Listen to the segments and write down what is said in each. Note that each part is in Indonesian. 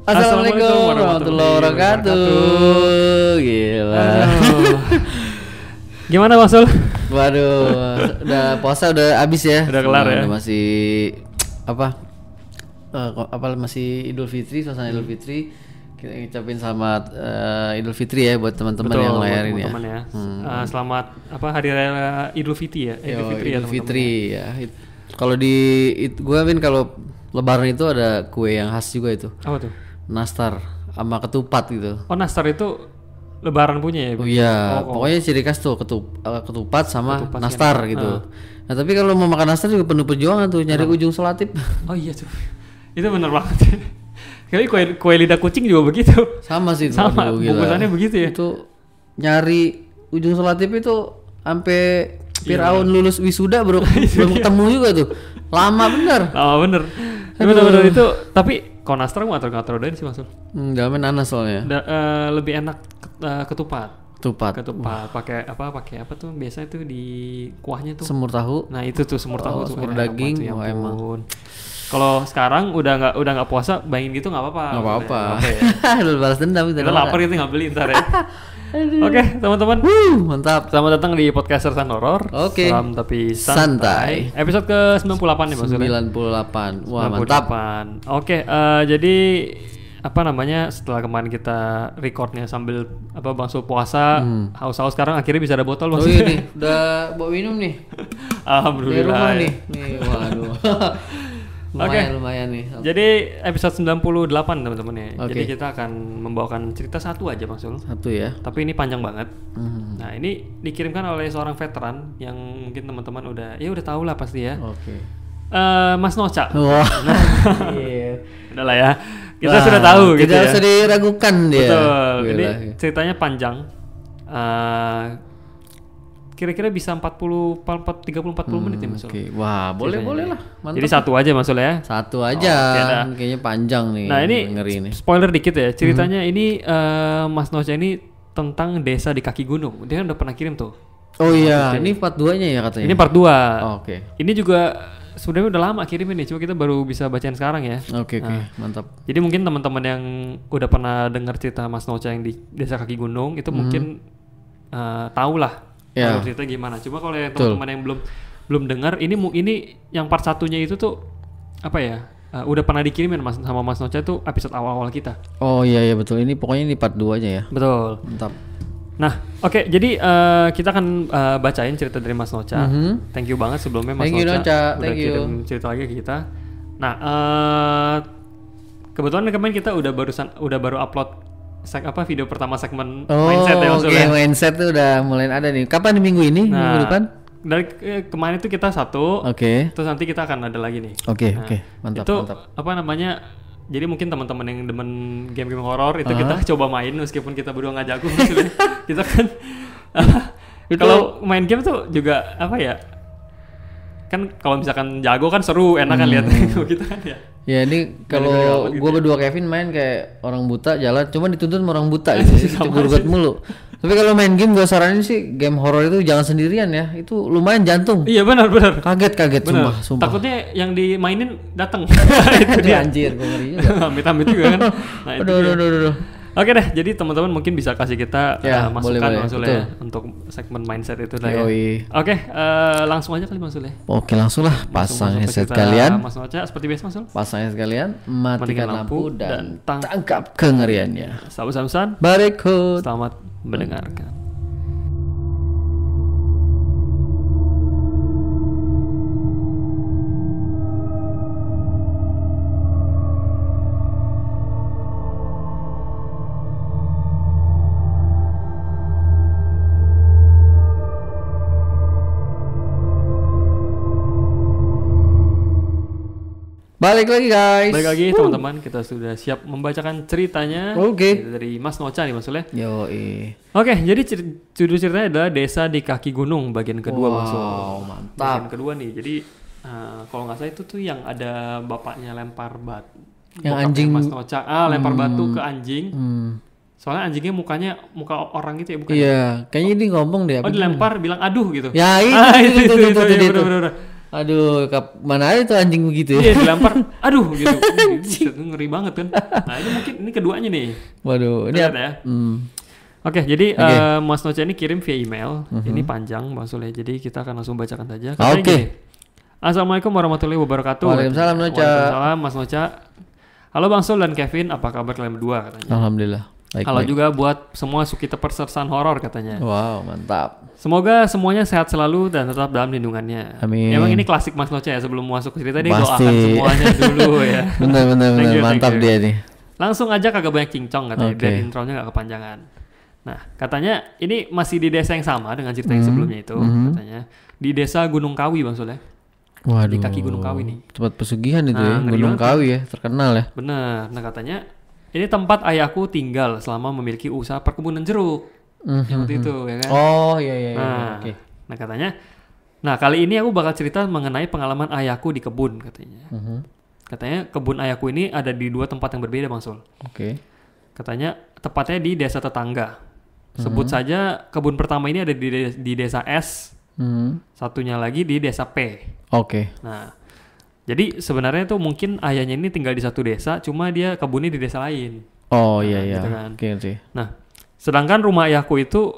Assalamualaikum warahmatullahi wabarakatuh. Gila. Gimana Mas Sul? Waduh, udah puasa udah habis ya? Udah kelar ya? Udah masih masih Idul Fitri, suasana Idul Fitri. Kita ngucapin selamat Idul Fitri ya buat teman-teman yang layarin ya. Teman-teman ya. Selamat hari raya Idul Fitri ya? Idul Fitri ya. Kalau gua kalau Lebaran itu ada kue yang khas juga itu. Apa tuh? Nastar sama ketupat gitu. Oh, nastar itu Lebaran punya ya? Oh iya, pokoknya ciri khas tuh ketupat sama nastar gitu. Nah tapi kalau mau makan nastar juga penuh perjuangan tuh, nyari ujung selatip. Oh iya tuh, itu bener banget. Kali kue lidah kucing juga begitu. Sama sih tuh. Sama, bungkusannya begitu ya. Itu nyari ujung selatip itu sampai Firaun lulus wisuda belum ketemu juga tuh. Lama bener. Bener itu. Tapi kalau nastar gua nggak terlalu sih Mas. Dalamnya nanas soalnya. Lebih enak ketupat. Ketupat. Pakai apa tuh biasanya tuh di kuahnya tuh. Semur tahu. Nah itu tuh semur tahu tuh. Semur daging. Tuh, ya emang. Kalau sekarang udah nggak puasa, bayangin gitu nggak apa-apa. Nggak apa-apa. Ya. Udah balas dendam itu. Kita lapar gitu nggak beli ntar ya. Oke, teman-teman. Mantap. Selamat datang di podcast Sersan Horor. Oke. Salam tapi santai. Episode ke 98 nih maksudnya. 98. Wah, 98. mantap. Oke, jadi setelah kemarin kita recordnya sambil bangsul puasa, haus-haus, sekarang akhirnya bisa ada botol maksudnya. Oh iya nih, udah bawa minum nih. Alhamdulillah. Di rumah nih. Waduh. Lumayan nih. Jadi episode 98 teman-teman ya. Jadi kita akan membawakan cerita satu aja Bang Sul. Satu ya. Tapi ini panjang banget. Nah, ini dikirimkan oleh seorang veteran yang mungkin teman-teman udah tahu lah pasti ya. Oke. Mas Noca. Wah. Udah lah ya. Kita sudah tahu gitu ya. Tidak usah diragukan dia. Betul. Ini ceritanya panjang. Kira-kira bisa 30-40 menit ya Mas. Oke. Wah, boleh lah. Mantap. Jadi satu aja Mas ya. Satu aja. Kayaknya panjang nih. Nah, ini spoiler dikit ya. Ceritanya ini Mas Noca ini tentang desa di kaki gunung. Dia kan udah pernah kirim tuh. Oh iya, ini part 2-nya ya katanya. Ini part 2. Oke. Ini juga sebenarnya udah lama kirimin nih, cuma kita baru bisa bacain sekarang ya. Oke, mantap. Jadi mungkin teman-teman yang udah pernah dengar cerita Mas Noca yang di desa kaki gunung itu mungkin tahu lah alur cerita gimana. Cuma kalau yang teman-teman yang belum dengar, ini yang part satunya itu tuh udah pernah dikirimin sama Mas Noca tuh episode awal-awal kita. Oh iya betul. Ini pokoknya ini part 2 aja ya. Betul. Mantap. Nah, oke, jadi kita akan bacain cerita dari Mas Noca. Thank you banget sebelumnya Mas Noca udah kirim cerita lagi ke kita. Nah, kebetulan kemarin kita udah baru upload video pertama segmen mindset ya maksudnya. Oke, mindset tuh udah mulai ada nih. Kapan minggu ini? Nah, minggu depan? Dari kemarin itu kita satu. Oke. Terus nanti kita akan ada lagi nih. Oke. Mantap. Itu jadi mungkin teman-teman yang demen game-game horor itu kita coba main meskipun kita berdua nggak jago maksudnya. Kita kan kalau main game tuh juga kan kalau misalkan jago kan seru, enak kan lihat gitu kan ya. Ya ini kalau gue berdua Kevin main kayak orang buta jalan, cuma dituntut sama orang buta gitu, gugat mulu. Tapi kalau main game gue saranin sih game horor itu jangan sendirian ya, itu lumayan jantung. Iya benar. Kaget sumpah. Takutnya yang dimainin datang. Itu dia anjir, gue ngeri juga. Amit-amit juga kan. Nah, aduh. Oke deh, jadi teman-teman mungkin bisa kasih kita masukan maksudnya untuk segmen mindset itu lah ya. Oke, langsung aja kali maksudnya. Oke, langsung lah, pasang headset kalian. Mas Noca seperti biasa Mas. Pasang headset kalian, matikan lampu dan tangkap kengeriannya. Sabu-sabusan. Berikut. Selamat mendengarkan. Balik lagi teman-teman, kita sudah siap membacakan ceritanya. Dari Mas Noca nih maksudnya. Oke, jadi judul ceritanya adalah Desa di Kaki Gunung bagian kedua Mas. Mantap. Bagian kedua nih. Jadi kalau nggak salah itu tuh yang ada bapaknya lempar batu. Yang anjing Mas Noca lempar batu ke anjing. Soalnya anjingnya muka orang gitu ya bukan? Iya, kayaknya ini ngomong deh. Dilempar bilang aduh gitu. Ya itu. Aduh, mana ada tuh anjing begitu ya? Iya dilempar, aduh gitu. Ngeri banget kan. Nah ini mungkin ini keduanya nih. Waduh, ini apa ya? Oke, jadi Mas Nocha ini kirim via email. Ini panjang Bang Sule, jadi kita akan langsung bacakan saja. Oke. Assalamualaikum warahmatullahi wabarakatuh. Waalaikumsalam Nocha. Waalaikumsalam Mas Nocha. Halo Bang Sul dan Kevin, apa kabar kalian berdua katanya? Alhamdulillah. Halo juga buat semua Sukita Persersan Horor katanya. Wow, mantap. Semoga semuanya sehat selalu dan tetap dalam lindungannya. Amin. Emang ini klasik Mas Nocha ya, sebelum masuk ke cerita dia doakan semuanya dulu ya. Bener, mantap dia nih. Langsung aja kagak banyak cincong katanya, biar intronya gak kepanjangan. Nah, katanya ini masih di desa yang sama dengan cerita yang sebelumnya itu, katanya. Di desa Gunung Kawi Bang Sul ya. Waduh. Di kaki Gunung Kawi nih. Tempat pesugihan itu ya, Gunung Kawi ya, terkenal ya. Bener, nah katanya ini tempat ayahku tinggal selama memiliki usaha perkebunan jeruk. Seperti itu ya kan. Oh iya. Okay. Nah katanya, nah kali ini aku bakal cerita mengenai pengalaman ayahku di kebun katanya. Katanya kebun ayahku ini ada di 2 tempat yang berbeda Bang Sul. Oke. Katanya tepatnya di desa tetangga. Sebut saja kebun pertama ini ada di desa S. Satunya lagi di desa P. Oke. Nah, jadi sebenarnya tuh mungkin ayahnya ini tinggal di satu desa, cuma dia kebunnya di desa lain. Oh iya. Gitu kan. Okay. Nah, sedangkan rumah ayahku itu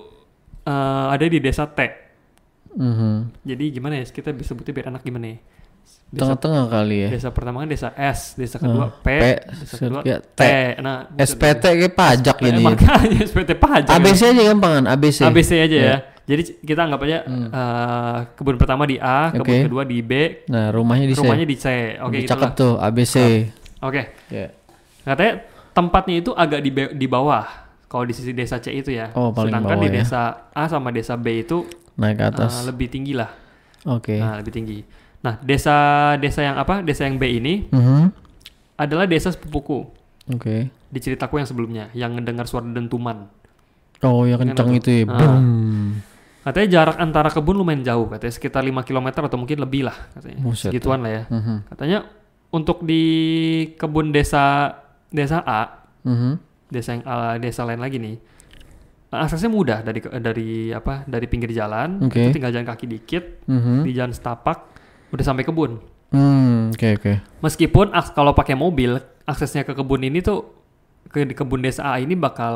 ada di desa T. Jadi gimana ya? Kita bisa sebutnya biar enak gimana ya? Tengah-tengah kali ya. Desa pertama kan desa S, desa kedua P, desa kedua T. Nah, SPT kayak pajak ini. Makanya SPT pajak. ABC aja gampangan, ABC. ABC aja ya. Jadi kita anggap aja kebun pertama di A, kebun kedua di B. Nah, rumahnya di C. Oke, gitu cakep lah. tuh, ABC. Oke. Katanya tempatnya itu agak di bawah. Kalau di sisi desa C itu ya. Oh, paling sedangkan bawah di desa A sama desa B itu naik ke atas. Lebih tinggi lah. Oke. Nah, lebih tinggi. Nah, desa yang B ini adalah desa sepupuku. Oke. Di ceritaku yang sebelumnya, yang mendengar suara dentuman. Oh, yang kencang itu ya. Katanya jarak antara kebun lumayan jauh, katanya sekitar 5 km atau mungkin lebih lah, katanya. Segituan lah ya. Katanya untuk di kebun desa A, desa lain lagi nih, aksesnya mudah dari pinggir jalan, itu tinggal jalan kaki dikit, di jalan setapak udah sampai kebun. Oke. Meskipun kalau pakai mobil, aksesnya ke kebun ini tuh di kebun desa A ini bakal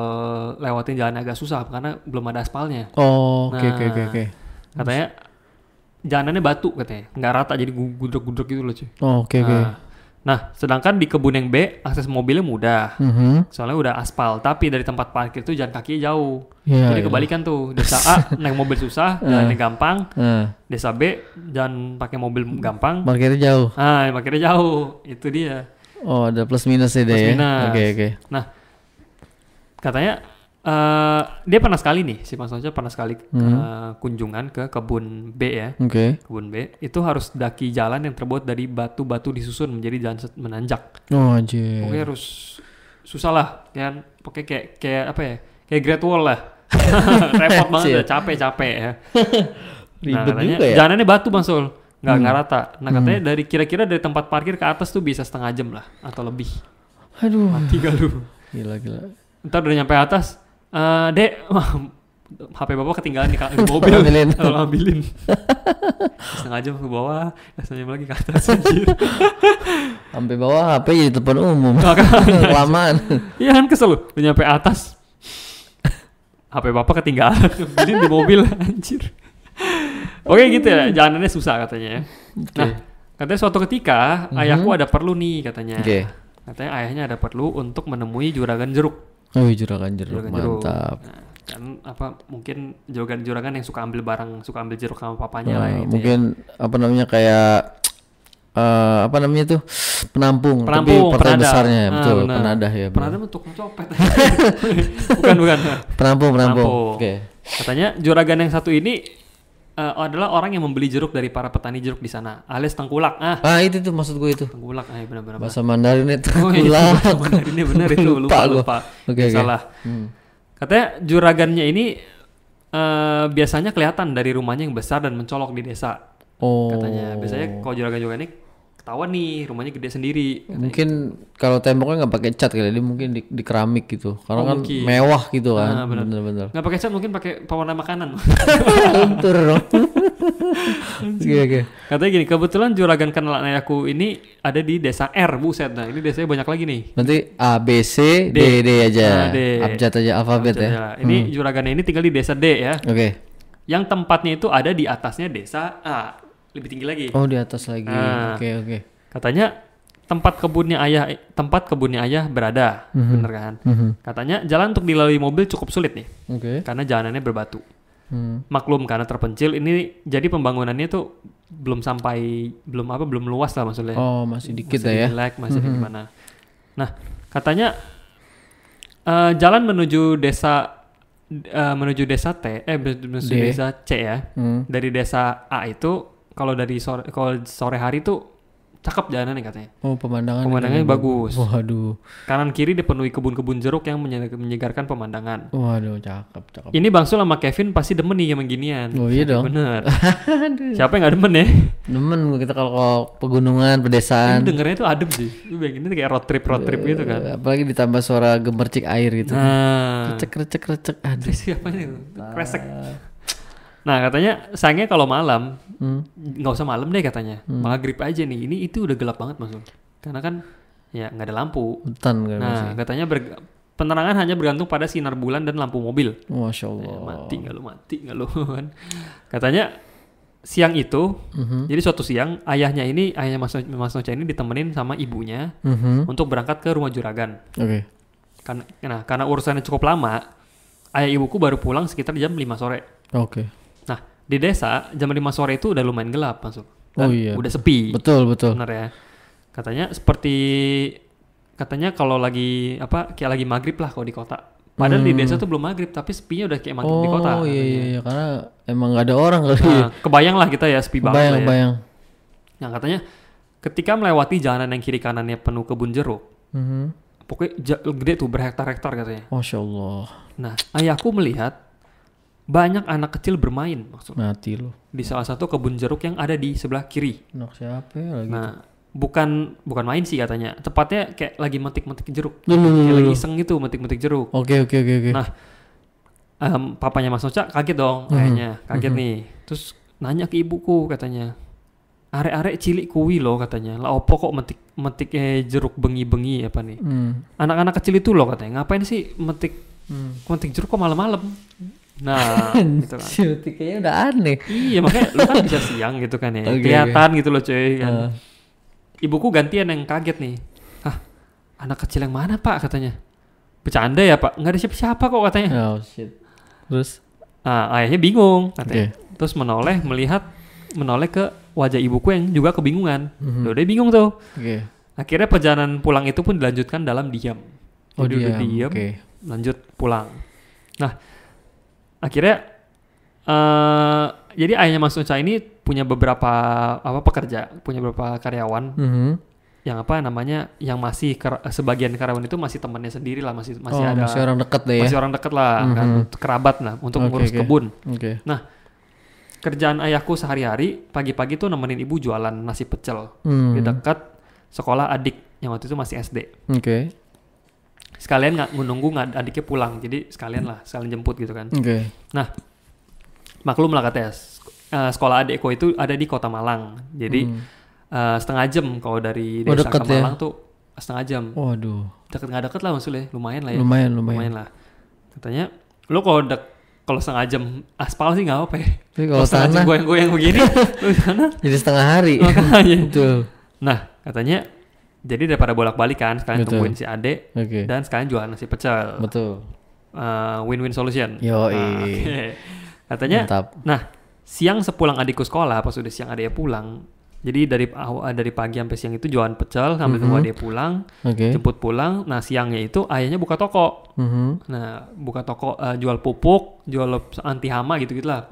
lewatin jalan agak susah karena belum ada aspalnya. Oh, oke. Katanya jalanannya batu katanya, nggak rata jadi gudrek-gudrek gitu loh cuy. Oh, oke. Nah, sedangkan di kebun yang B akses mobilnya mudah, soalnya udah aspal. Tapi dari tempat parkir tuh jalan kakinya jauh. Jadi kebalikan tuh, desa A naik mobil susah, jalannya gampang. Desa B jalan pakai mobil gampang. Parkirnya jauh. Parkirnya jauh, itu dia. Oh, ada plus minusnya deh ya. Oke. Nah, katanya dia pernah sekali nih, si Mas Nocha pernah sekali kunjungan ke kebun B ya. Kebun B itu harus daki jalan yang terbuat dari batu-batu disusun menjadi jalan menanjak. Oh anjir. Pokoknya harus susah lah, kan? Pokoknya kayak apa ya? Kayak Great Wall lah. Repot banget, capek ya. Ribet juga ya. Jalanannya batu Bang Sul. Nggak rata. Nah katanya kira-kira dari tempat parkir ke atas tuh bisa setengah jam lah atau lebih. Aduh. Mati gak lu? Gila. Ntar udah nyampe atas, Dek, HP bapak ketinggalan di mobil. Ambilin. Setengah jam ke bawah, setengah jam lagi ke atas. Sampai bawah HP jadi telepon umum. Kelamaan. Iya kan kesel lu. Udah nyampe atas, HP bapak ketinggalan. Ambilin di mobil anjir. Oke gitu ya, jalanannya susah katanya ya. Nah, katanya suatu ketika ayahku ada perlu nih katanya. Katanya ayahnya ada perlu untuk menemui juragan jeruk. Oh, juragan jeruk. Mantap. Nah, kan mungkin juragan yang suka ambil jeruk sama papanya lah gitu. Mungkin ya. Kayak penampung tapi partai besarnya betul, penadah ya. Penadah untuk mencopet. bukan. Penampung. Oke. Katanya juragan yang satu ini adalah orang yang membeli jeruk dari para petani jeruk di sana, alias tengkulak. Itu tuh maksud gue itu. Tengkulak, benar-benar. Bahasa Mandarinnya tengkulak. Mandarinnya benar itu, lupa. Oke. Salah. Katanya juragannya ini biasanya kelihatan dari rumahnya yang besar dan mencolok di desa. Oh. Katanya biasanya kalau juragan ini ketahuan nih rumahnya gede sendiri. Mungkin kalau temboknya nggak pakai cat kali, dia mungkin di keramik gitu, karena kan mungkin mewah gitu kan. Bener-bener. Nggak pakai cat, mungkin pakai pewarna makanan. Luntur dong. Oke. Katanya gini, kebetulan juragan kenalan ayahku ini ada di desa R, buset. Nah ini desanya banyak lagi nih. Nanti A, B, C, D aja. Abjad aja, alfabet ya. Ini juragannya ini tinggal di desa D ya. Oke. Yang tempatnya itu ada di atasnya desa A, lebih tinggi lagi. Oh, di atas lagi. Oke. Katanya tempat kebunnya ayah berada, bener kan? Katanya jalan untuk dilalui mobil cukup sulit nih. Karena jalanannya berbatu. Maklum karena terpencil, ini jadi pembangunannya tuh belum luas lah maksudnya. Oh, masih dikit ya. Masih gimana. Nah, katanya jalan menuju desa desa C ya. Dari desa A itu kalau sore hari tuh cakep jalanannya katanya. Oh, pemandangannya bagus. Waduh. Kanan kiri dipenuhi kebun-kebun jeruk yang menyegarkan pemandangan. Waduh, cakep. Ini Bang Sul sama Kevin pasti demen nih yang beginian. Oh iya dong. Bener. Siapa yang gak demen ya? Demen kita kalau pegunungan, pedesaan. Ini dengernya tuh adem sih. Ini kayak road trip gitu kan. Apalagi ditambah suara gemercik air gitu. Nah. Recek. Aduh. Siapa ini? Kresek. Nah katanya sayangnya kalau malam nggak usah malam deh katanya, maghrib aja nih. Ini itu udah gelap banget Mas. Karena kan ya nggak ada lampu. Hutan kan. Nah katanya penerangan hanya bergantung pada sinar bulan dan lampu mobil. Masya Allah. Mati nggak lu kan. Katanya siang itu, jadi suatu siang ayahnya Mas Nocha ini ditemenin sama ibunya untuk berangkat ke rumah juragan. Oke. Karena urusannya cukup lama, ayah ibuku baru pulang sekitar jam 5 sore. Oke. Nah, di desa jam 5 sore itu udah lumayan gelap masuk. Oh iya. Udah sepi. Betul. Benar ya. Katanya kalau kayak lagi maghrib lah kalau di kota. Padahal di desa tuh belum maghrib, tapi sepinya udah kayak maghrib di kota. Oh iya, karena emang gak ada orang kali. Nah, kebayang lah kita ya sepi banget. Kebayang. Nah katanya ketika melewati jalanan yang kiri kanannya penuh kebun jeruk, pokoknya gede tuh berhektar-hektar katanya. Masya Allah. Nah ayahku melihat banyak anak kecil bermain maksudnya. Mati lo. Di salah satu kebun jeruk yang ada di sebelah kiri. Anak siapa ya lagi? Nah, bukan main sih katanya. Tepatnya kayak lagi metik-metik jeruk. Kayak lagi iseng gitu metik-metik jeruk. Oke. Nah, papanya Mas Nocha kaget dong kayaknya. Kaget nih. Terus nanya ke ibuku katanya. Arek-arek cilik kuwi loh katanya. Lah opo kok metik jeruk bengi-bengi apa nih? Anak-anak kecil itu loh katanya. Ngapain sih metik jeruk kok malam-malam? Nah, gitu kan. Kayaknya udah aneh. Iya, makanya lu kan bisa siang gitu kan ya. Kelihatan gitu loh cuy kan. Ibuku gantian yang kaget nih. Anak kecil yang mana Pak katanya. Bercanda ya Pak? Nggak ada siapa-siapa kok katanya. Oh shit. Terus? Ayahnya bingung katanya. Terus menoleh ke wajah ibuku yang juga kebingungan. Dia bingung tuh. Akhirnya perjalanan pulang itu pun dilanjutkan dalam diam. Jadi udah diam, lanjut pulang. Nah, akhirnya jadi ayahnya Mas Nocha ini punya beberapa punya beberapa karyawan yang yang masih sebagian karyawan itu masih temannya sendiri lah, masih ada masih orang dekat deh ya. Masih orang dekat lah kan, kerabat lah untuk ngurus kebun. Nah, kerjaan ayahku sehari-hari pagi-pagi tuh nemenin ibu jualan nasi pecel di dekat sekolah adik yang waktu itu masih SD. Sekalian menunggu adiknya pulang, jadi sekalian jemput gitu kan. Nah, maklum lah katanya sekolah adikku itu ada di Kota Malang, jadi setengah jam kalau dari desa ke Malang tuh setengah jam. Waduh. Nggak deket lah maksudnya, lumayan lah ya. Lumayan lah. Katanya, lo kalau setengah jam aspal sih nggak apa ya. Tapi kalau setengah jam goyang-goyang begini, lo sana jadi setengah hari. Betul. Nah, katanya jadi daripada bolak-balik kan, sekalian tungguin si Ade dan sekalian jualan nasi pecel. Betul. Win-win solution. Yoi. Katanya, mantap. Nah, siang sepulang adikku sekolah, pas udah siang adiknya pulang, jadi dari pagi sampai siang itu jualan pecel sambil tunggu adiknya pulang, jemput pulang. Nah, siangnya itu ayahnya buka toko. Nah, buka toko jual pupuk, jual anti hama gitu-gitulah.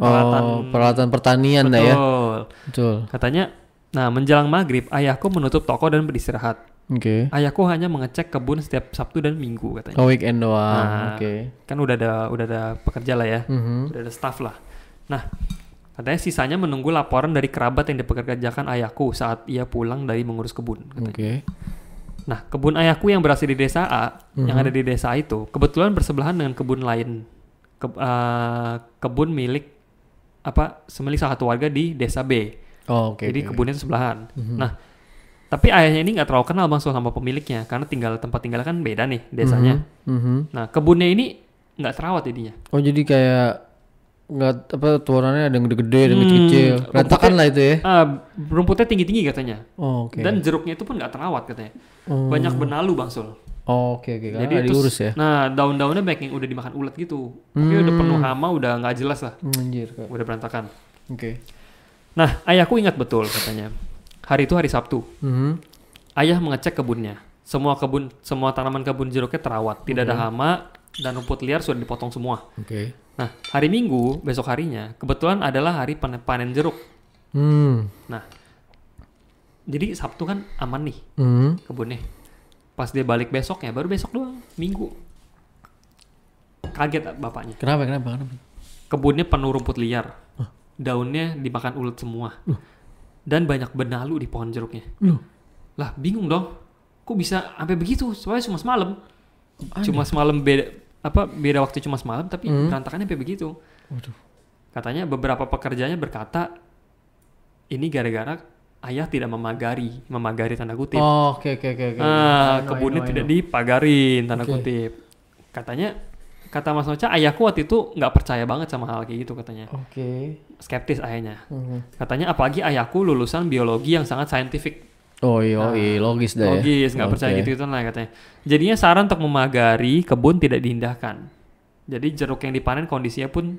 Peralatan pertanian dah ya. Betul. Katanya, nah, menjelang maghrib, ayahku menutup toko dan beristirahat. Ayahku hanya mengecek kebun setiap Sabtu dan Minggu katanya. Weekend doang. Kan udah ada pekerja lah ya, udah ada staff lah. Nah, Katanya sisanya menunggu laporan dari kerabat yang dipekerjakan ayahku saat ia pulang dari mengurus kebun. Oke. Nah, kebun ayahku yang berasal di desa A, yang ada di desa itu, kebetulan bersebelahan dengan kebun lain. Kebun milik semilik salah satu warga di desa B. Oh, oke. Jadi kebunnya itu sebelahan. Nah, tapi ayahnya ini nggak terlalu kenal Bang Sul sama pemiliknya karena tempat tinggalnya kan beda nih desanya. Nah, kebunnya ini nggak terawat jadinya. Oh, jadi kayak nggak tuarannya ada yang gede-gede, ada yang kecil-kecil. Berantakan lah itu ya. Rumputnya tinggi-tinggi katanya. Oh, oke. Dan jeruknya itu pun nggak terawat katanya. Banyak benalu Bang Sul. Oh, oke. Jadi diurus ya. Nah, daun-daunnya banyak yang udah dimakan ulat gitu. Pokoknya udah penuh hama, udah nggak jelas lah. Anjir, Kak. Udah berantakan. Oke. Nah, ayahku ingat betul katanya. Hari itu hari Sabtu. Ayah mengecek kebunnya. Semua tanaman kebun jeruknya terawat, tidak ada hama dan rumput liar sudah dipotong semua. Oke. Nah, hari Minggu, besok harinya, kebetulan adalah hari panen jeruk. Nah, jadi Sabtu kan aman nih kebunnya. Pas dia balik besoknya, baru besok doang, Minggu. Kaget bapaknya. Kenapa? Kebunnya penuh rumput liar. Daunnya dimakan ulat semua. Dan banyak benalu di pohon jeruknya. Lah, bingung dong. Kok bisa sampai begitu? Soalnya cuma semalam. Cuma semalam beda waktu cuma semalam tapi berantakannya sampai begitu. Waduh. Katanya beberapa pekerjanya berkata ini gara-gara ayah tidak memagari tanda kutip. Oh, oke. Kebunnya tidak dipagarin tanda kutip. Kata Mas Nocha, ayahku waktu itu nggak percaya banget sama hal kayak gitu katanya. Oke. Skeptis ayahnya. Katanya apalagi ayahku lulusan biologi yang sangat saintifik. Oh iya, logis dah ya. Logis, nggak percaya gitu lah katanya. Jadinya saran untuk memagari kebun tidak diindahkan. Jadi jeruk yang dipanen kondisinya pun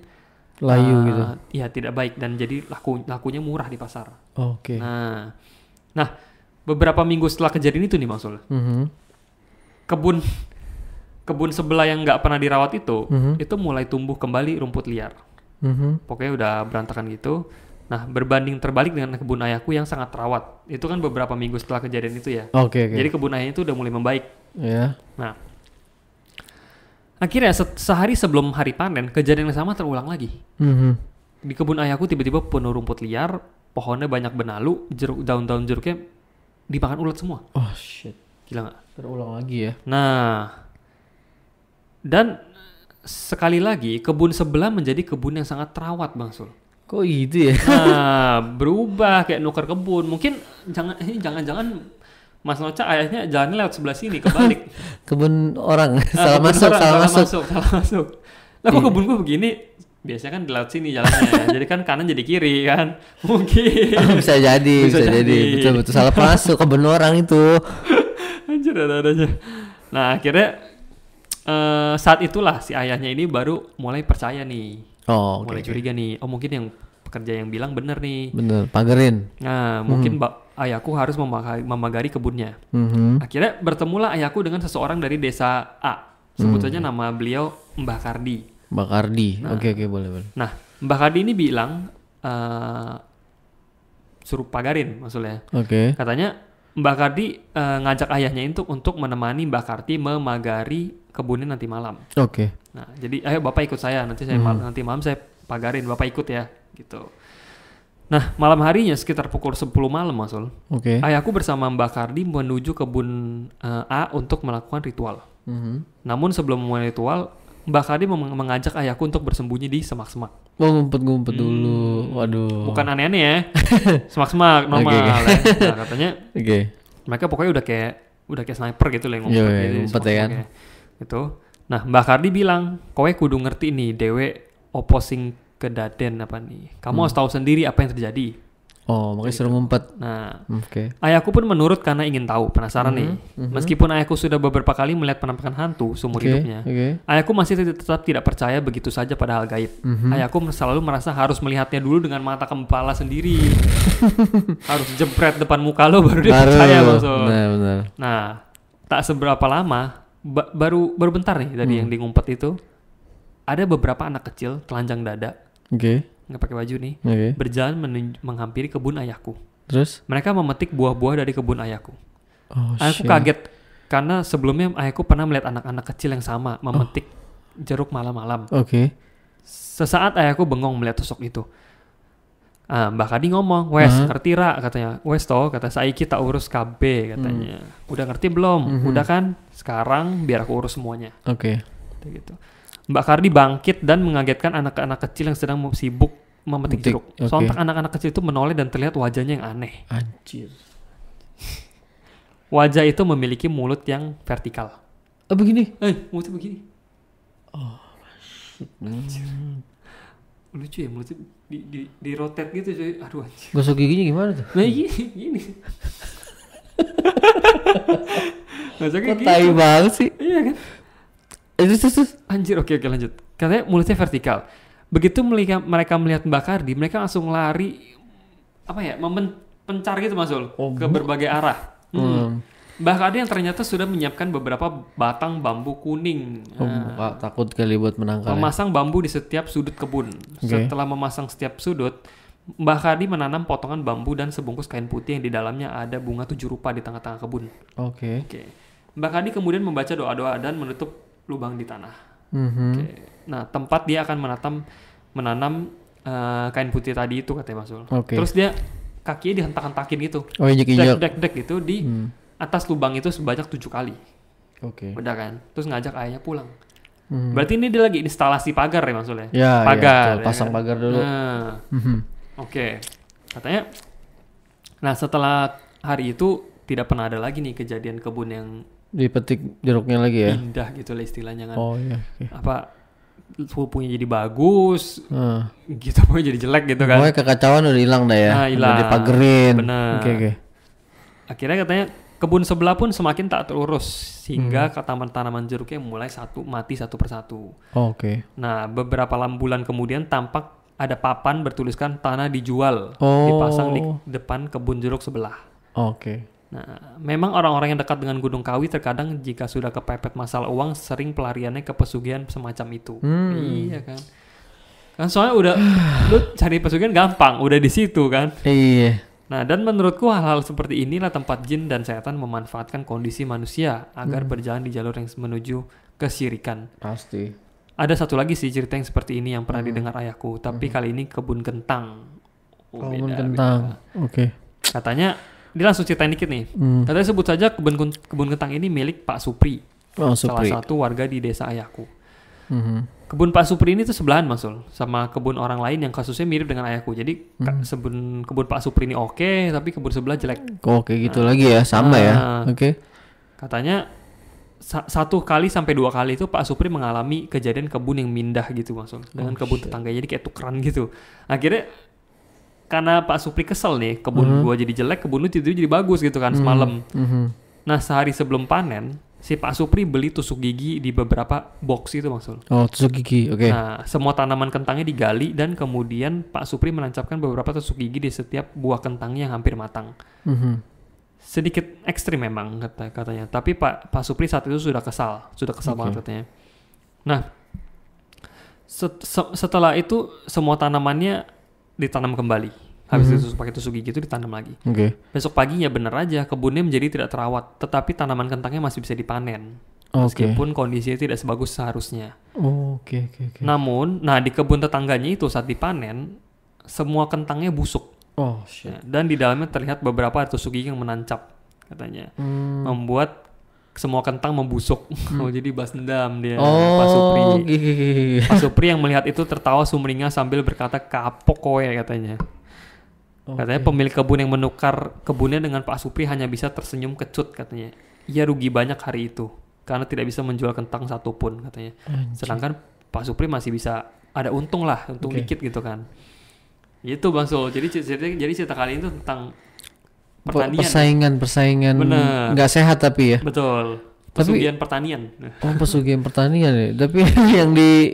layu gitu. Iya, tidak baik dan jadi lakunya murah di pasar. Oke. Nah, beberapa minggu setelah kejadian itu nih Bang Sul. Kebun sebelah yang nggak pernah dirawat itu mulai tumbuh kembali rumput liar. Pokoknya udah berantakan gitu. Nah, berbanding terbalik dengan kebun ayahku yang sangat terawat. Itu kan beberapa minggu setelah kejadian itu ya. Oke. Jadi kebun ayahnya itu udah mulai membaik. Iya. Nah, akhirnya sehari sebelum hari panen, kejadian yang sama terulang lagi. Di kebun ayahku tiba-tiba penuh rumput liar, pohonnya banyak benalu, daun-daun jeruknya dimakan ulat semua. Oh shit. Gila nggak? Terulang lagi ya. Nah, dan sekali lagi kebun sebelah menjadi kebun yang sangat terawat Bang Sul. Kok gitu ya? Nah, berubah kayak nuker kebun. Mungkin jangan-jangan Mas Nocha ayahnya jalannya lewat sebelah sini, kebalik. Kebun orang, salah masuk. Lah kok kebun gua begini? Biasanya kan di lewat sini jalannya. Jadi kan kanan jadi kiri kan. Mungkin. Bisa jadi. Betul salah masuk kebun orang itu. Anjir ada aja. Nah, akhirnya saat itulah si ayahnya ini baru mulai percaya nih. Mulai curiga nih. Oh, mungkin yang pekerja yang bilang bener nih. Bener, pagarin. Nah, mungkin ayahku harus memagari kebunnya. Akhirnya bertemulah ayahku dengan seseorang dari desa A. Sebut saja nama beliau Mbah Kardi. Mbah Kardi. Oke, boleh. Nah, Mbah Kardi ini bilang suruh pagarin maksudnya. Oke. Katanya Mbah Kardi ngajak ayahnya untuk menemani Mbah Kardi memagari kebunnya nanti malam. Oke. Nah, jadi ayo Bapak ikut saya nanti nanti malam saya pagarin, Bapak ikut ya, gitu. Nah, malam harinya sekitar pukul 10 malam, Mas Sul. Oke. Ayahku bersama Mbah Kardi menuju kebun A untuk melakukan ritual. Namun sebelum memulai ritual, Mbah Kardi mengajak ayahku untuk bersembunyi di semak-semak. Oh, ngumpet-ngumpet dulu. Waduh. Bukan aneh-aneh ya. Semak-semak normal ya. Nah, katanya mereka pokoknya udah kayak sniper gitu lah ngumpet gitu. Ngumpet ya kan. Gitu. Nah, Mbah Kardi bilang, kowe kudu ngerti nih dewe opposing kedaden apa nih. Kamu harus tahu sendiri apa yang terjadi. Oh, makanya suruh ngumpet. Nah, ayahku pun menurut karena ingin tahu, penasaran nih. Meskipun ayahku sudah beberapa kali melihat penampakan hantu seumur hidupnya, ayahku masih tetap tidak percaya begitu saja pada hal gaib. Ayahku selalu merasa harus melihatnya dulu dengan mata kepala sendiri. Harus jepret depan muka lo baru dia percaya, maksud. Benar. Nah, tak seberapa lama, baru bentar nih tadi yang di ngumpet itu, ada beberapa anak kecil telanjang dada. Nggak pakai baju nih, berjalan menghampiri kebun ayahku. Terus? Mereka memetik buah-buah dari kebun ayahku. Ayahku kaget karena sebelumnya ayahku pernah melihat anak-anak kecil yang sama memetik jeruk malam-malam. Sesaat ayahku bengong melihat sosok itu. Mbak Kadi ngomong, wes ngerti ra katanya, wes toh kata saiki tak urus KB katanya, udah ngerti belum? Udah kan, sekarang biar aku urus semuanya. Oke. Gitu. Mbak Kardi bangkit dan mengagetkan anak-anak kecil yang sedang sibuk memetik jeruk. Sontak anak-anak kecil itu menoleh dan terlihat wajahnya yang aneh. Anjir. Wajah itu memiliki mulut yang vertikal. Begini? Mulutnya begini. Oh, lucu ya mulutnya di rotate gitu cuy. Aduh anjir. Gosok giginya gimana tuh? Nah gini. Gosok gigi. Tai banget sih. Iya kan? Terus. Anjir, oke lanjut. Katanya mulutnya vertikal. Begitu mereka melihat Mbak Kardi, mereka langsung lari pencar gitu Masul ke berbagai arah. Mbak Kardi yang ternyata sudah menyiapkan beberapa batang bambu kuning. Takut kali buat menangkal. Memasang bambu di setiap sudut kebun. Setelah memasang setiap sudut, Mbak Kardi menanam potongan bambu dan sebungkus kain putih yang di dalamnya ada bunga 7 rupa di tengah-tengah kebun. Oke. Mbak Kardi kemudian membaca doa-doa dan menutup lubang di tanah. Nah, tempat dia akan menanam kain putih tadi itu katanya Masul. Terus dia kakinya dihentak-hentakin gitu. Dek gitu di atas lubang itu sebanyak 7 kali. Udah kan. Terus ngajak ayahnya pulang. Berarti ini dia lagi instalasi pagar ya maksudnya. Pagar. Pasang pagar dulu. Katanya. Nah setelah hari itu tidak pernah ada lagi nih kejadian kebun yang dipetik jeruknya lagi ya. Indah gitu lah istilahnya kan. Pupunya jadi bagus. Gitu pokoknya jadi jelek gitu kan. Pokoknya kekacauan udah hilang dah ya. Udah dipagerin. Benar. Akhirnya katanya kebun sebelah pun semakin tak terurus hingga tanaman jeruknya mulai mati satu persatu. Nah, beberapa bulan kemudian tampak ada papan bertuliskan tanah dijual dipasang di depan kebun jeruk sebelah. Nah, memang orang-orang yang dekat dengan Gunung Kawi terkadang jika sudah kepepet masalah uang sering pelariannya ke pesugihan semacam itu. Iya kan. Kan soalnya udah lu cari pesugihan gampang, udah di situ kan. Iya. Nah, dan menurutku hal-hal seperti inilah tempat jin dan setan memanfaatkan kondisi manusia agar berjalan di jalur yang menuju kesyirikan. Pasti. Ada satu lagi sih cerita yang seperti ini yang pernah didengar ayahku, tapi kali ini kebun kentang. Kebun kentang. Katanya, dia langsung ceritain dikit nih. Katanya sebut saja kebun kentang ini milik Pak Supri. Salah satu warga di desa ayahku. Kebun Pak Supri ini tuh sebelahan Masul sama kebun orang lain yang kasusnya mirip dengan ayahku. Jadi kebun Pak Supri ini oke, tapi kebun sebelah jelek. Gitu lagi ya, sama ya. Katanya 1 kali sampai 2 kali itu Pak Supri mengalami kejadian kebun yang mindah gitu Masul dengan kebun tetangganya, jadi kayak tukeran gitu. Akhirnya karena Pak Supri kesel nih, kebun gua jadi jelek, kebun lu tiba-tiba jadi bagus gitu kan semalam. Nah, sehari sebelum panen si Pak Supri beli tusuk gigi di beberapa box itu Maksud. Tusuk gigi, Nah, semua tanaman kentangnya digali dan kemudian Pak Supri menancapkan beberapa tusuk gigi di setiap buah kentangnya yang hampir matang. Sedikit ekstrim memang katanya, tapi Pak Supri saat itu sudah kesal banget katanya. Nah, setelah itu semua tanamannya ditanam kembali. Habis itu pakai tusuk gigi itu ditanam lagi. Besok paginya bener aja kebunnya menjadi tidak terawat, tetapi tanaman kentangnya masih bisa dipanen. Meskipun kondisinya tidak sebagus seharusnya. Namun, di kebun tetangganya itu saat dipanen, semua kentangnya busuk. Dan di dalamnya terlihat beberapa tusuk gigi yang menancap, katanya. Membuat semua kentang membusuk. Jadi balas dendam dia Pak Supri. Pak Supri yang melihat itu tertawa sumringah sambil berkata kapok kowe katanya. Katanya pemilik kebun yang menukar kebunnya dengan Pak Supri hanya bisa tersenyum kecut katanya. Ia rugi banyak hari itu karena tidak bisa menjual kentang satupun katanya. Sedangkan Pak Supri masih bisa ada untung dikit gitu kan. Itu Bang Sul. Jadi cerita kali ini tuh tentang pertanian. Persaingan. Bener. Nggak sehat tapi ya. Betul. Pesugihan pertanian. Pesugihan pertanian ya. Tapi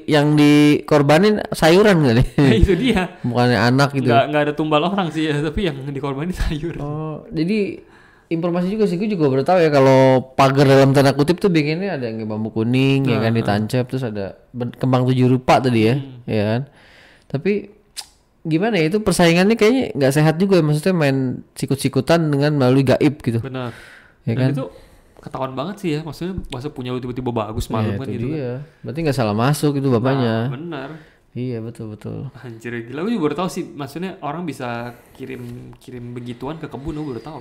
yang dikorbanin sayuran nggak nih? Itu dia. Bukannya anak gitu. Nggak ada tumbal orang sih ya, tapi yang dikorbanin sayur. Jadi informasi juga sih, gue juga baru tahu ya kalau pagar dalam tanda kutip tuh bikinnya ada yang bambu kuning, ya kan ditancap, terus ada kembang 7 rupa tadi ya, ya kan. Tapi gimana ya, itu persaingannya kayaknya nggak sehat juga, maksudnya main sikut-sikutan dengan melalui gaib gitu. Benar. Ya kan? Itu ketahuan banget sih ya, maksudnya masa punya tiba-tiba bagus malam kan gitu kan. Berarti nggak salah masuk itu bapaknya. Benar. Iya betul. Anjir gila, gue juga baru tahu sih. Maksudnya orang bisa kirim begituan ke kebun, gue baru tahu.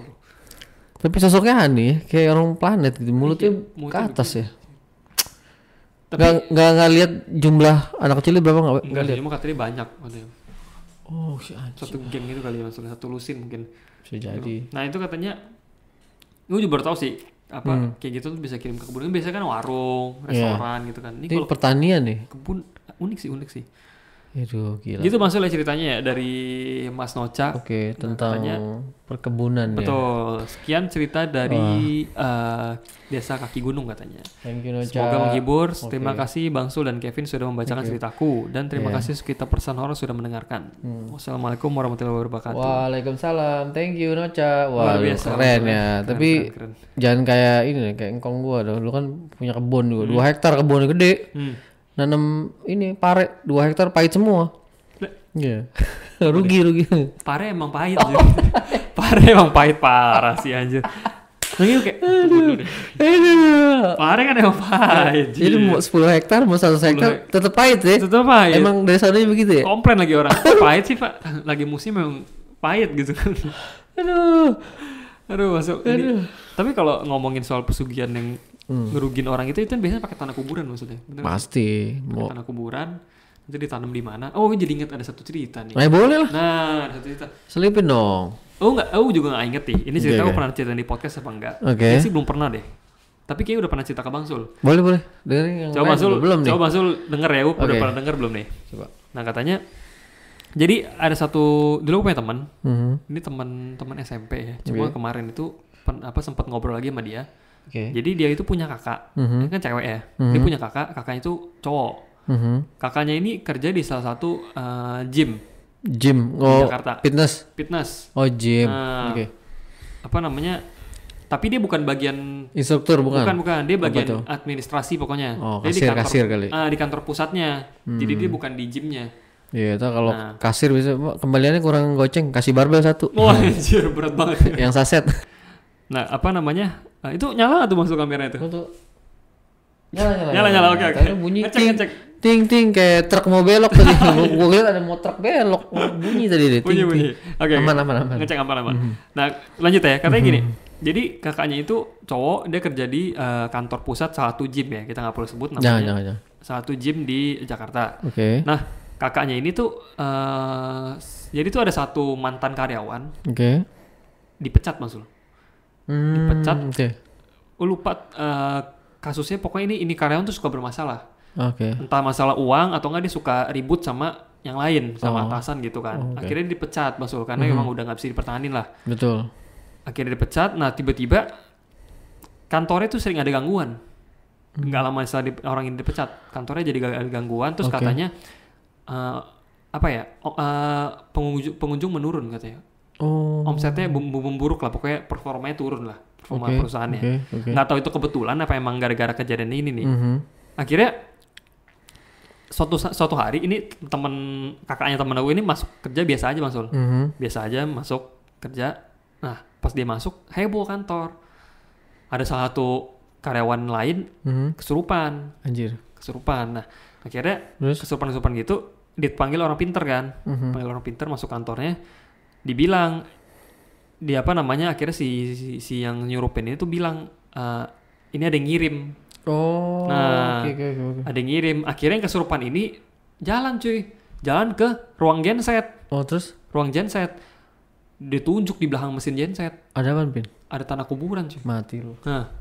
Tapi sosoknya aneh, kayak orang planet gitu, mulutnya ke atas ya. Tapi Nggak lihat jumlah anak kecilnya berapa nggak enggak lihat. sih, cuma katanya banyak katanya. Oh si anjing. Satu geng itu kali ya, maksudnya satu lusin mungkin. Bisa jadi. Nah itu katanya, gue juga baru tahu sih apa kayak gitu tuh bisa kirim ke kebun. Biasanya kan warung, restoran gitu kan. Ini Ini kalau pertanian nih. kebun unik sih. Itu gila. Gitu maksudnya ceritanya ya dari Mas Noca. Oke, tentang katanya, perkebunan ya. betul. Sekian cerita dari Desa Kaki Gunung katanya. Thank you Noca. Semoga menghibur. Terima kasih Bang Sul dan Kevin sudah membacakan ceritaku, dan terima kasih kita Person Horror sudah mendengarkan. Wassalamualaikum warahmatullahi wabarakatuh. Waalaikumsalam. Thank you Noca. Wah, Luar biasa, keren ya. Tapi keren. jangan kayak ini nih, kayak engkong gua dong. Lu kan punya kebun juga. 2 hektar kebunnya gede. Nanam ini pare 2 hektar pahit semua. Iya. rugi. Pare emang pahit sih. Pare emang pahit parah sih anjir. Lagi kayak dulu deh. Pare kan emang pahit. Jadi mau 10 hektar mau 100 hektar tetap pahit ya. Tetap pahit. Emang dari sananya begitu ya? Komplain lagi orang. Pahit sih Pak. Lagi musim memang pahit gitu kan. Aduh masuk. Ini. Tapi kalau ngomongin soal pesugihan yang ngerugin orang itu kan biasanya pakai tanah kuburan maksudnya. Bener Pasti. pakai tanah kuburan. Nanti ditanam di mana? Oh, gue jadi ingat ada satu cerita nih. Nah, boleh lah. Nah, ada satu cerita. Selipin dong. Aku juga gak inget nih. Ini cerita Okay. aku pernah cerita di podcast apa enggak? Oke. Kayaknya sih belum pernah deh. Tapi kayaknya udah pernah cerita ke Bang Sul. Boleh. Dengerin yang Coba lain Bang Sul, belum nih. coba Bang Sul denger ya. Udah Oke. pernah denger belum nih? Coba. Nah, katanya jadi ada satu, dulu aku punya teman. Ini teman SMP ya. Cuma kemarin itu sempat ngobrol lagi sama dia. Oke. Jadi dia itu punya kakak. Dia kan cewek ya. Dia punya kakaknya itu cowok. Kakaknya ini kerja di salah satu gym Gym. di Oh, Jakarta. fitness. Oh, gym. Nah, Oke. Apa namanya? Tapi dia bukan bagian Instruktur bukan? bukan. Dia Apa bagian tuh? administrasi pokoknya. Oh, Dia kasir kali. di kantor pusatnya. Jadi dia bukan di gymnya. Iya, itu kalau kasir bisa kembaliannya kurang goceng, kasih barbel 1. Wah, anjir berat banget. Yang saset. Nah, apa namanya? Itu nyala tuh masuk kamera itu. Tuh. Nyala. Nyala, oke. Tadi bunyi Ngecek. ting kayak truk mau belok tadi. Gua lihat ada mau truk belok. Bunyi tadi deh. Bunyi. Oke. Aman. Ngecek aman. Nah, lanjut ya. Katanya gini. Jadi kakaknya itu cowok, dia kerja di kantor pusat salah satu gym ya. Kita nggak perlu sebut namanya. Jangan. Salah satu gym di Jakarta. Oke. Nah, kakaknya ini tuh jadi tuh ada satu mantan karyawan Oke. dipecat Masul. Dipecat. Oke. Lupa kasusnya, pokoknya ini karyawan tuh suka bermasalah. Oke. Entah masalah uang atau enggak dia suka ribut sama yang lain, sama atasan gitu kan. Oke. Akhirnya dipecat Masul karena emang udah nggak bisa dipertahanin lah. Betul. Akhirnya dipecat. Nah, tiba-tiba kantornya tuh sering ada gangguan. Nggak lama setelah orang ini dipecat, kantornya jadi ada gangguan. Terus katanya pengunjung menurun katanya. Oh. Omsetnya memburuk lah, pokoknya performanya turun lah, performa perusahaannya. Oke. Nggak tahu itu kebetulan apa emang gara-gara kejadian ini nih. Akhirnya suatu hari ini kakaknya temen aku ini masuk kerja biasa aja Masul. Biasa aja masuk kerja. Nah, pas dia masuk heboh kantor. Ada salah satu karyawan lain kesurupan. Anjir. Kesurupan. Nah, akhirnya Terus? kesurupan gitu dipanggil orang pinter kan. Panggil orang pinter masuk kantornya. Dibilang akhirnya si yang nyurupin ini tuh bilang ini ada yang ngirim. Oh. Nah, Oke. ada yang ngirim. Akhirnya yang kesurupan ini jalan ke ruang genset. Oh, terus Ruang genset. Ditunjuk di belakang mesin genset. ada apa, Pin? Ada tanah kuburan cuy. Mati lu. Nah,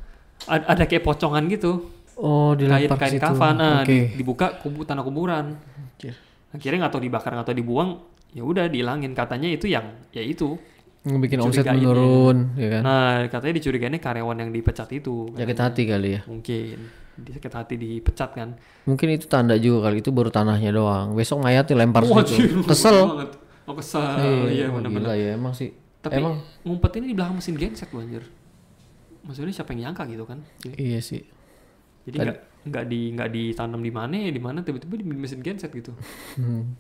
ada kayak pocongan gitu. Oh, dilempar ke Kain situ. kafan. Nah, Oke. dibuka tanah kuburan. Anjir. Akhirnya nggak tahu dibakar nggak tahu dibuang. Ya udah dihilangin. Katanya itu yang ya itu. Ngebikin omset Dicurigain menurun, ya kan? Nah, katanya dicurigainnya karyawan yang dipecat itu. Sakit hati kali ya. Mungkin dia sakit hati dipecat kan. Mungkin itu tanda juga kali, itu baru tanahnya doang. Besok mayatnya lempar situ. Kesel. Oh, kesel. Iya, benar-benar. Gila ya emang sih. Tapi emang ngumpet ini di belakang mesin genset loh anjir. Maksudnya siapa yang nyangka gitu kan? iya sih. Jadi nggak ditanam di mana tiba-tiba di mesin genset gitu.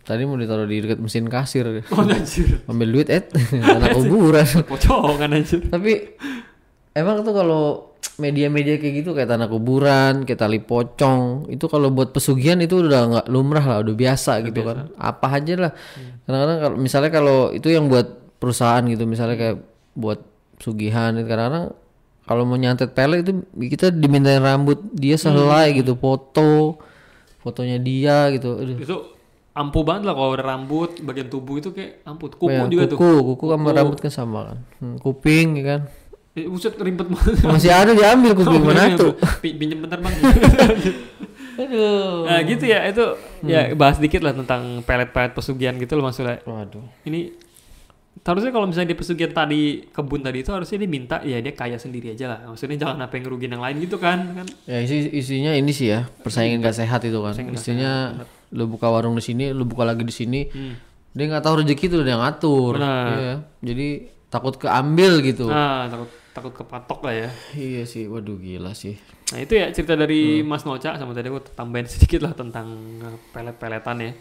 Tadi mau ditaruh di dekat mesin kasir. Oh anjir. Ambil duit tanah kuburan. Pocongan anjir. Tapi emang tuh kalau media-media kayak gitu kayak tanah kuburan, kayak tali pocong, itu kalau buat pesugihan itu udah nggak lumrah lah, udah biasa gitu kan. Apa aja lah. Kadang-kadang kalau misalnya kalau itu yang buat perusahaan gitu, misalnya kayak buat pesugihan, kadang-kadang kalau mau nyantet pelet itu kita dimintain rambut dia sehelai gitu, fotonya dia gitu. Aduh. Itu ampuh banget lah kalau ada rambut, bagian tubuh itu kayak ampuh. Kuku juga tuh. Kuku sama rambut kan sama kan. Kuping ya kan. Buset ribet banget. Masih ada diambil kuping mana tuh. Pinjem bentar bang. Aduh. Nah gitu ya itu ya bahas dikit lah tentang pelet-pelet pesugihan gitu loh maksudnya. Waduh. Ini harusnya kalau misalnya di pesugihan tadi kebun tadi itu harusnya dia minta ya dia kaya sendiri aja lah. Maksudnya jangan apa yang ngerugiin yang lain gitu kan. Ya isinya ini sih ya persaingan gak sehat itu kan. Isinya lu buka warung di sini, lu buka lagi di sini. Dia nggak tahu rezeki itu udah yang ngatur. Iya. Jadi takut keambil gitu. Nah takut kepatok lah ya. Iya sih, waduh gila sih. Nah itu ya cerita dari Mas Nocha, sama tadi aku tambahin sedikit lah tentang pelet-peletan ya.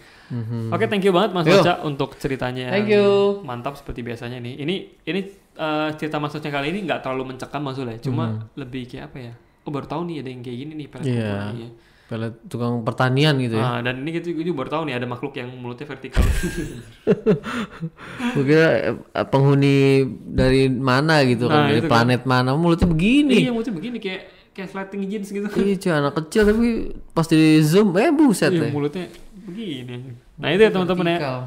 Oke, thank you banget Mas Nocha untuk ceritanya yang mantap seperti biasanya nih. Ini cerita Mas Nocha kali ini nggak terlalu mencekam maksudnya, cuma lebih kayak apa ya? Oh baru tahu nih ada yang kayak gini nih pelet ya. Pelet tukang pertanian gitu ya. Dan ini kita juga baru tahu nih ada makhluk yang mulutnya vertikal. Gue kira penghuni dari mana gitu kan, dari planet mana mulutnya begini. Iya mulutnya begini kayak sliding jeans gitu. Iya cuy, anak kecil tapi pas di zoom buset ya. Mulutnya begini. Nah itu ya teman-teman ya.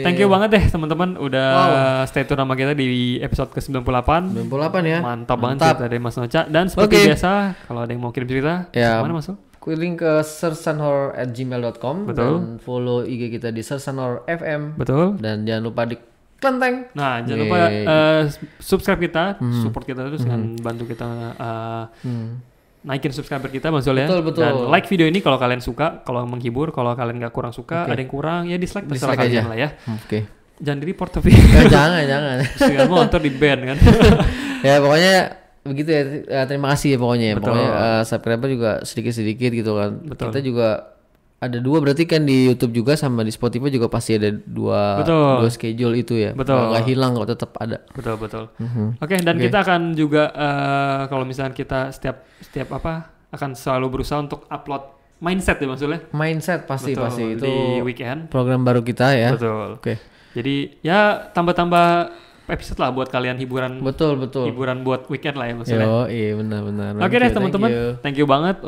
Thank you banget deh teman-teman udah stay tune sama kita di episode ke-98. 98 ya. Mantap banget cerita dari Mas Nocha. Dan seperti biasa kalau ada yang mau kirim cerita, mana Mas? Link ke sersanhor@gmail.com dan follow IG kita di sersanhor.fm. Betul. Dan jangan lupa di kelenteng. Nah, jangan lupa subscribe kita, support kita terus dengan bantu kita naikin subscriber kita Mas Zul ya. Betul. Dan like video ini kalau kalian suka, kalau menghibur, kalau kalian nggak kurang suka, ada yang kurang ya dislike terserah kalian lah ya. Jangan di report tapi. jangan. Jangan mau ntar di ban kan. Ya pokoknya begitu ya, terima kasih ya pokoknya ya. Pokoknya subscriber juga sedikit-sedikit gitu kan. Kita juga ada 2 berarti kan di YouTube juga sama di Spotify juga pasti ada 2 schedule itu ya. Nggak hilang kok, tetap ada. Betul. Oke, dan kita akan juga kalau misalnya kita setiap akan selalu berusaha untuk upload mindset ya maksudnya. Mindset pasti itu di weekend. Program baru kita ya. Betul. Oke. Jadi ya tambah episode lah buat kalian hiburan. Betul. Hiburan buat weekend lah ya maksudnya. Iya benar. Oke deh teman-teman. Thank you banget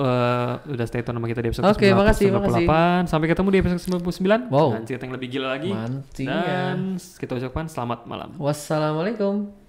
udah stay tune sama kita di episode 98. Sampai ketemu di episode 99. Wow. Dan cerita yang lebih gila lagi. Dan kita ucapkan selamat malam. Wassalamualaikum.